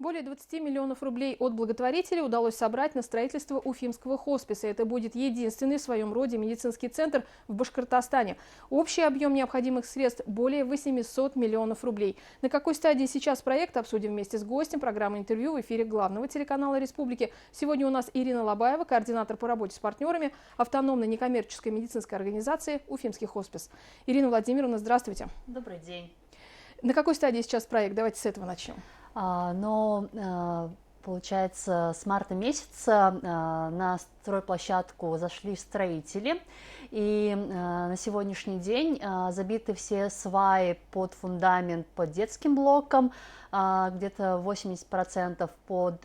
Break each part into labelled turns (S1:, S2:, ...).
S1: Более 20 миллионов рублей от благотворителей удалось собрать на строительство Уфимского хосписа. Это будет единственный в своем роде медицинский центр в Башкортостане. Общий объем необходимых средств более 800 миллионов рублей. На какой стадии сейчас проект, обсудим вместе с гостем программы интервью в эфире главного телеканала Республики. Сегодня у нас Ирина Лобаева, координатор по работе с партнерами автономной некоммерческой медицинской организации Уфимский хоспис. Ирина Владимировна, здравствуйте.
S2: Добрый день.
S1: На какой стадии сейчас проект? Давайте с этого начнем.
S2: Получается, с марта месяца на стройплощадку зашли строители, и на сегодняшний день забиты все сваи под фундамент под детским блоком, где-то 80% под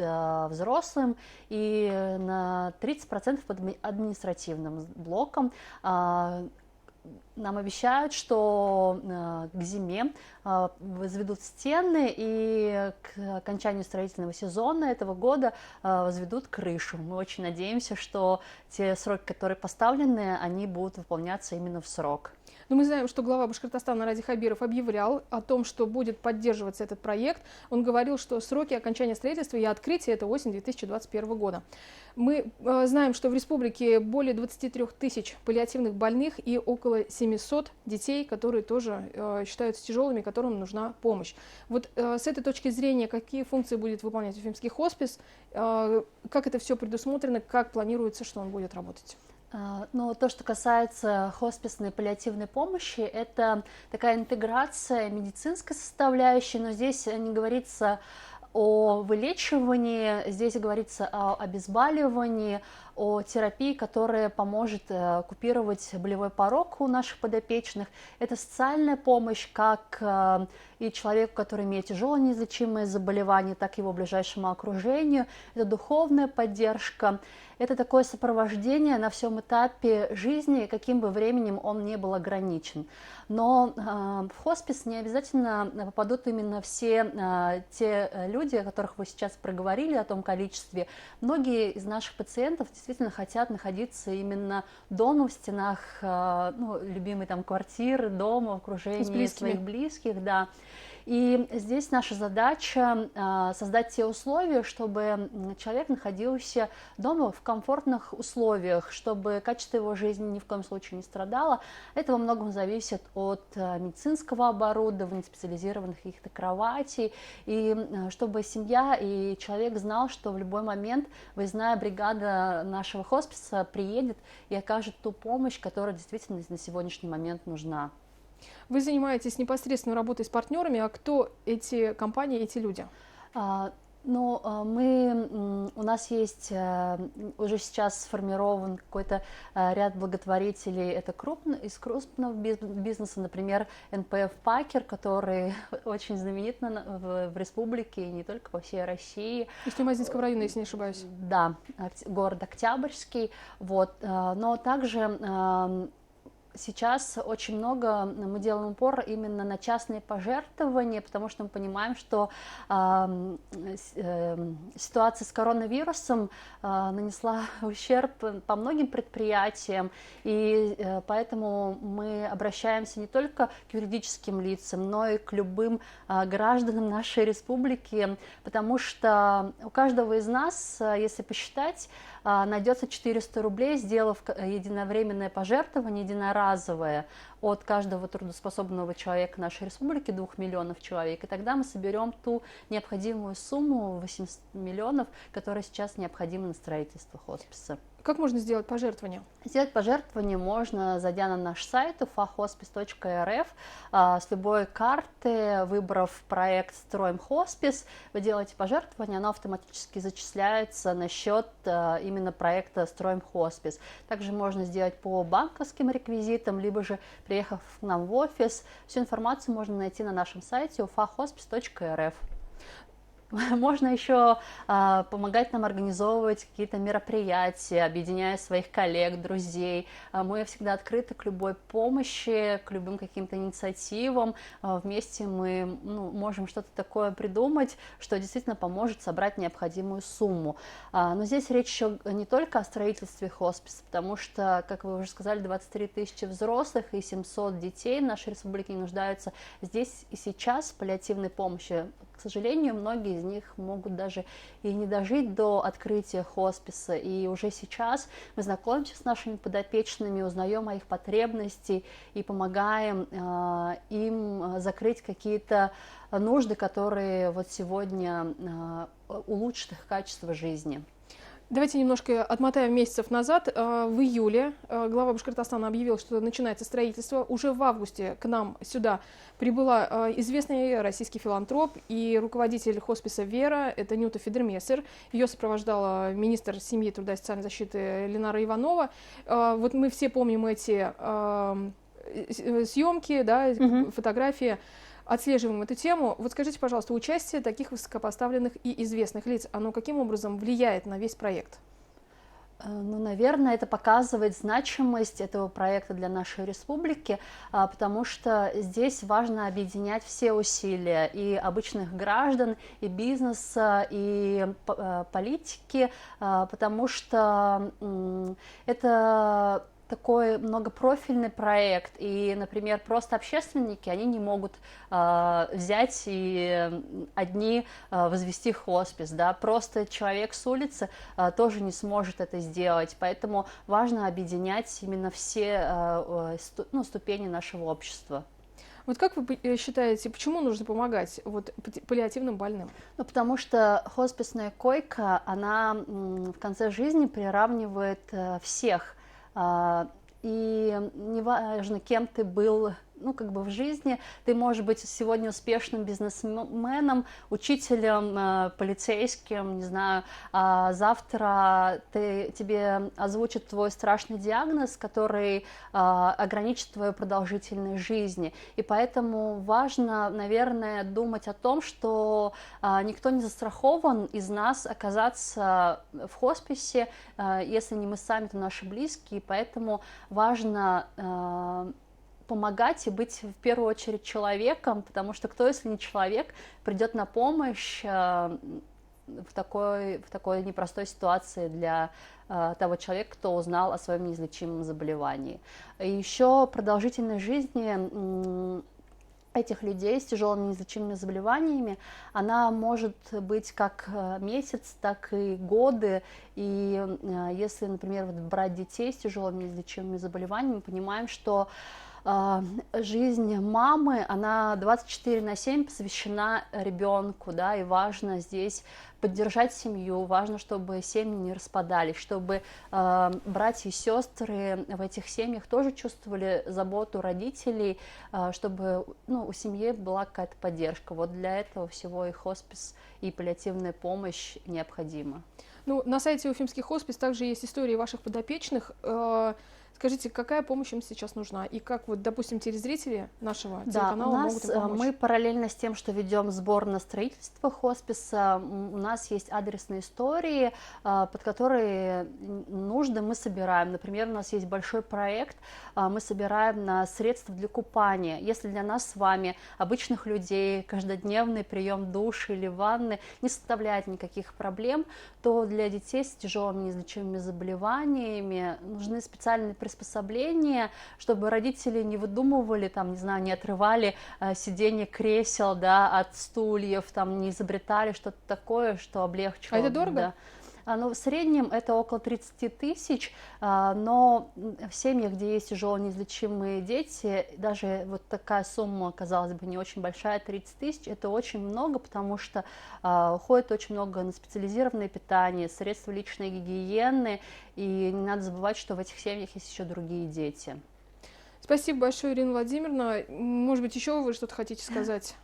S2: взрослым и на 30% под административным блоком. Нам обещают, что к зиме возведут стены и к окончанию строительного сезона этого года возведут крышу. Мы очень надеемся, что те сроки, которые поставлены, они будут выполняться именно в срок.
S1: Но мы знаем, что глава Башкортостана Ради Хабиров объявлял о том, что будет поддерживаться этот проект. Он говорил, что сроки окончания строительства и открытия – это осень 2021 года. Мы знаем, что в республике более 23 тысяч паллиативных больных и около 700 детей, которые тоже считаются тяжелыми, которым нужна помощь. Вот с этой точки зрения, какие функции будет выполнять Уфимский хоспис, как это все предусмотрено, как планируется, что он будет работать?
S2: Но то, что касается хосписной паллиативной помощи, это такая интеграция медицинской составляющей, но здесь не говорится о вылечивании, здесь говорится о обезболивании, о терапии, которая поможет купировать болевой порог у наших подопечных. Это социальная помощь как и человеку, который имеет тяжелое неизлечимое заболевание, так и его ближайшему окружению. Это духовная поддержка. Это такое сопровождение на всем этапе жизни, каким бы временем он ни был ограничен. Но в хоспис не обязательно попадут именно все те люди, о которых вы сейчас проговорили, о том количестве. Многие из наших пациентов действительно хотят находиться именно дома, в стенах любимой там квартиры, дома, в окружении своих близких, да. И здесь наша задача создать те условия, чтобы человек находился дома в комфортных условиях, чтобы качество его жизни ни в коем случае не страдало. Это во многом зависит от медицинского оборудования, специализированных каких-то кроватей, и чтобы семья и человек знал, что в любой момент выездная бригада нашего хосписа приедет и окажет ту помощь, которая действительно на сегодняшний момент нужна.
S1: Вы занимаетесь непосредственно работой с партнерами, а кто эти компании, эти люди?
S2: У нас есть уже сейчас сформирован какой-то ряд благотворителей, это из крупного бизнеса, например, НПФ «Пакер», который очень знаменит в республике и не только по всей России.
S1: Из Тюмазинского района, если не ошибаюсь.
S2: Да, город Октябрьский, но также сейчас очень много мы делаем упор именно на частные пожертвования, потому что мы понимаем, что ситуация с коронавирусом нанесла ущерб по многим предприятиям, и поэтому мы обращаемся не только к юридическим лицам, но и к любым гражданам нашей республики, потому что у каждого из нас, если посчитать, найдется 400 рублей, сделав единовременное пожертвование, единоразовое от каждого трудоспособного человека нашей республики, 2 миллионов человек, и тогда мы соберем ту необходимую сумму 800 миллионов, которая сейчас необходима на строительство хосписа.
S1: Как можно сделать пожертвование?
S2: Сделать пожертвование можно, зайдя на наш сайт ufahospice.rf, с любой карты, выбрав проект «Строим хоспис», вы делаете пожертвование, оно автоматически зачисляется на счет именно проекта «Строим хоспис». Также можно сделать по банковским реквизитам, либо же приехав к нам в офис. Всю информацию можно найти на нашем сайте ufahospice.rf. Можно еще помогать нам организовывать какие-то мероприятия, объединяя своих коллег, друзей. Мы всегда открыты к любой помощи, к любым каким-то инициативам. Вместе мы можем что-то такое придумать, что действительно поможет собрать необходимую сумму. Но здесь речь еще не только о строительстве хосписа, потому что, как вы уже сказали, 23 тысячи взрослых и 700 детей в нашей республике нуждаются здесь и сейчас в паллиативной помощи. сожалению, многие из них могут даже и не дожить до открытия хосписа. И уже сейчас мы знакомимся с нашими подопечными, узнаем о их потребностях и помогаем им закрыть какие-то нужды, которые вот сегодня улучшат их качество жизни.
S1: Давайте немножко отмотаем месяцев назад. В июле глава Башкортостана объявил, что начинается строительство. Уже в августе к нам сюда прибыла известный российский филантроп и руководитель хосписа «Вера», это Нюта Федермессер. Ее сопровождала министр семьи, труда и социальной защиты Ленара Иванова. Вот мы все помним эти съемки, да, фотографии. Отслеживаем эту тему. Вот скажите, пожалуйста, участие таких высокопоставленных и известных лиц, оно каким образом влияет на весь проект?
S2: Ну, наверное, это показывает значимость этого проекта для нашей республики, потому что здесь важно объединять все усилия и обычных граждан, и бизнеса, и политики, потому что это такой многопрофильный проект, и, например, просто общественники, они не могут взять и одни возвести хоспис, да, просто человек с улицы тоже не сможет это сделать, поэтому важно объединять именно все ступени нашего общества.
S1: Вот как вы считаете, почему нужно помогать вот паллиативным больным?
S2: Ну, потому что хосписная койка, она в конце жизни приравнивает всех. И неважно, кем ты был, ну, как бы в жизни, ты можешь быть сегодня успешным бизнесменом, учителем, полицейским, не знаю, а завтра тебе озвучат твой страшный диагноз, который ограничит твою продолжительность жизни. И поэтому важно, наверное, думать о том, что никто не застрахован из нас оказаться в хосписе, если не мы сами, то наши близкие, поэтому важно помогать и быть в первую очередь человеком, потому что кто, если не человек, придет на помощь в такой непростой ситуации для того человека, кто узнал о своем неизлечимом заболевании. И еще продолжительность жизни этих людей с тяжелыми неизлечимыми заболеваниями, она может быть как месяц, так и годы. И если, например, вот брать детей с тяжелыми неизлечимыми заболеваниями, мы понимаем, что жизнь мамы, она 24/7 посвящена ребенку, да, и важно здесь поддержать семью, важно, чтобы семьи не распадались, чтобы братья и сестры в этих семьях тоже чувствовали заботу родителей, чтобы у семьи была какая-то поддержка. Вот для этого всего и хоспис, и паллиативная помощь необходима.
S1: Ну, на сайте Уфимский хоспис также есть истории ваших подопечных. Скажите, какая помощь им сейчас нужна? И как, вот, допустим, телезрители нашего телеканала могут им помочь?
S2: Мы параллельно с тем, что ведем сбор на строительство хосписа, у нас есть адресные истории, под которые нужды мы собираем. Например, у нас есть большой проект, мы собираем на средства для купания. Если для нас с вами, обычных людей, каждодневный прием душа или ванны не составляет никаких проблем, то для детей с тяжелыми неизлечимыми заболеваниями нужны специальные приспособления, чтобы родители не выдумывали, там, не знаю, не отрывали сиденье кресел, да, от стульев, там, не изобретали что-то такое, что облегчило.
S1: А это дорого?
S2: Да. Ну, в среднем это около 30 тысяч, но в семьях, где есть тяжело неизлечимые дети, даже вот такая сумма, казалось бы, не очень большая, 30 тысяч, это очень много, потому что уходит очень много на специализированное питание, средства личной гигиены, и не надо забывать, что в этих семьях есть еще другие дети.
S1: Спасибо большое, Ирина Владимировна. Может быть, еще вы что-то хотите сказать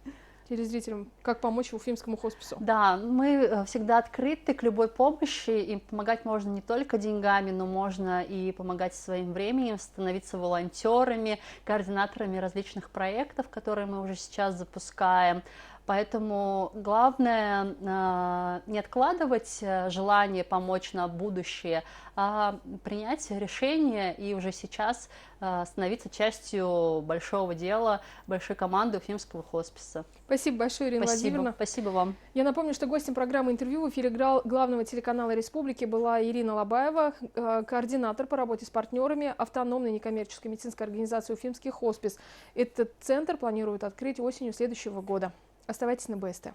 S1: телезрителям, как помочь Уфимскому хоспису?
S2: Да, мы всегда открыты к любой помощи, и помогать можно не только деньгами, но можно и помогать своим временем, становиться волонтерами, координаторами различных проектов, которые мы уже сейчас запускаем. Поэтому главное не откладывать желание помочь на будущее, а принять решение и уже сейчас становиться частью большого дела, большой команды Уфимского хосписа.
S1: Спасибо большое, Ирина Владимировна.
S2: Спасибо вам.
S1: Я напомню, что гостем программы «Интервью» в эфире главного телеканала Республики была Ирина Лобаева, координатор по работе с партнерами автономной некоммерческой медицинской организации «Уфимский хоспис». Этот центр планируют открыть осенью следующего года. Оставайтесь на БСТ.